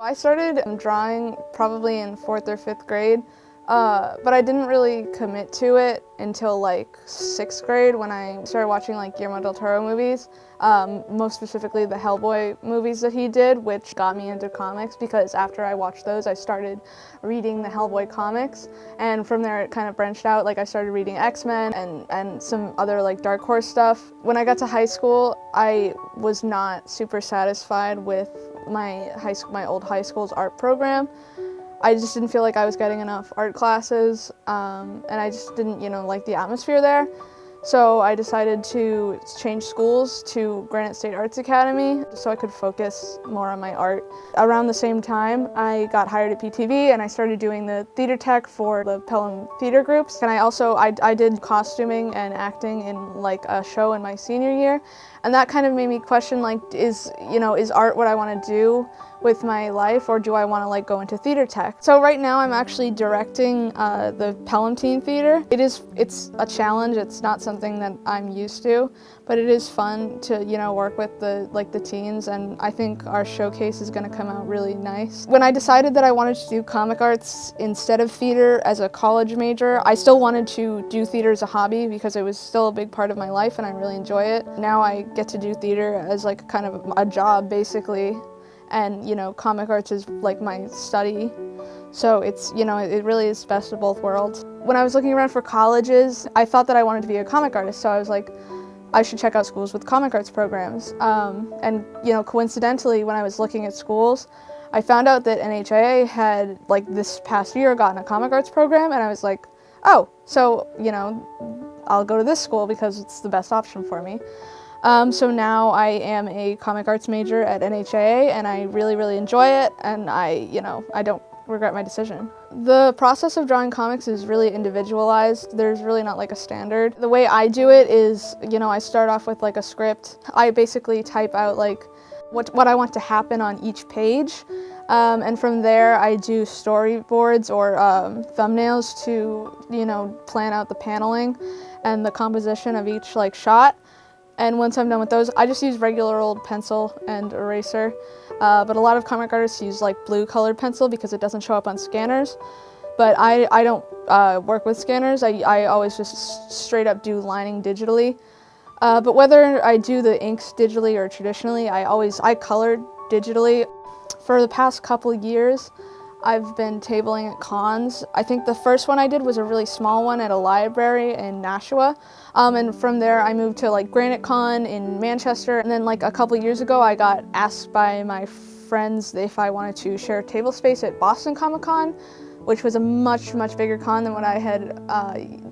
I started drawing probably in 4th or 5th grade, but I didn't really commit to it until like 6th grade when I started watching like Guillermo del Toro movies, most specifically the Hellboy movies that he did, which got me into comics because after I watched those I started reading the Hellboy comics, and from there it kind of branched out. Like I started reading X-Men and some other like Dark Horse stuff. When I got to high school, I was not super satisfied with my old high school's art program. I just didn't feel like I was getting enough art classes, and I just didn't, like the atmosphere there. So I decided to change schools to Granite State Arts Academy so I could focus more on my art. Around the same time, I got hired at PTV and I started doing the theater tech for the Pelham theater groups. And I did costuming and acting in like a show in my senior year. And that kind of made me question, like, is art what I want to do with my life, or do I want to like go into theater tech? So right now I'm actually directing the Pelham Teen Theater. It's a challenge. It's not something that I'm used to, but it is fun to work with the teens, and I think our showcase is going to come out really nice. When I decided that I wanted to do comic arts instead of theater as a college major, I still wanted to do theater as a hobby because it was still a big part of my life and I really enjoy it. Now I get to do theater as like kind of a job basically. And comic arts is like my study, so it's it really is best of both worlds. When I was looking around for colleges, I thought that I wanted to be a comic artist, so I was like, I should check out schools with comic arts programs. And coincidentally, when I was looking at schools, I found out that NHAA had like this past year gotten a comic arts program, and I was like, oh, so I'll go to this school because it's the best option for me. So now I am a comic arts major at NHAA and I really, really enjoy it, and I don't regret my decision. The process of drawing comics is really individualized. There's really not like a standard. The way I do it is, I start off with like a script. I basically type out like what I want to happen on each page. And from there I do storyboards or thumbnails to, plan out the paneling and the composition of each like shot. And once I'm done with those, I just use regular old pencil and eraser. But a lot of comic artists use like blue colored pencil because it doesn't show up on scanners. But I don't work with scanners. I always just straight up do lining digitally. But whether I do the inks digitally or traditionally, I color digitally. For the past couple years, I've been tabling at cons. I think the first one I did was a really small one at a library in Nashua. And from there I moved to like Granite Con in Manchester. And then like a couple years ago I got asked by my friends if I wanted to share table space at Boston Comic Con, which was a much, much bigger con than what I had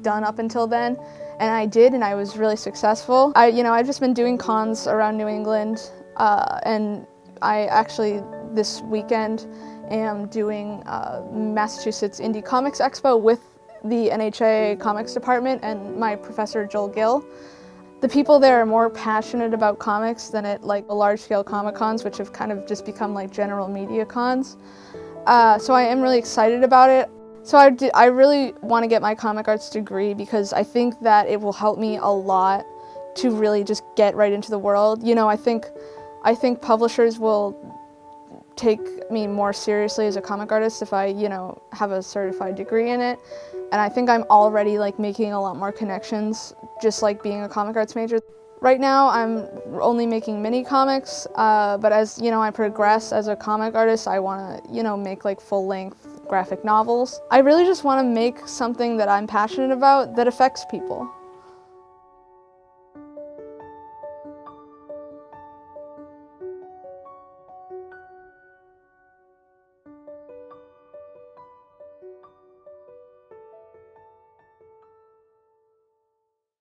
done up until then. And I did, and I was really successful. I've just been doing cons around New England, and I actually this weekend am doing Massachusetts Indie Comics Expo with the NHAA Comics Department and my professor Joel Gill. The people there are more passionate about comics than at like the large-scale Comic Cons, which have kind of just become like general media cons. So I am really excited about it. So I really want to get my comic arts degree because I think that it will help me a lot to really just get right into the world. I think publishers will take me more seriously as a comic artist if I, have a certified degree in it. And I think I'm already like making a lot more connections just like being a comic arts major. Right now I'm only making mini comics, but as I progress as a comic artist, I want to, make like full-length graphic novels. I really just want to make something that I'm passionate about that affects people.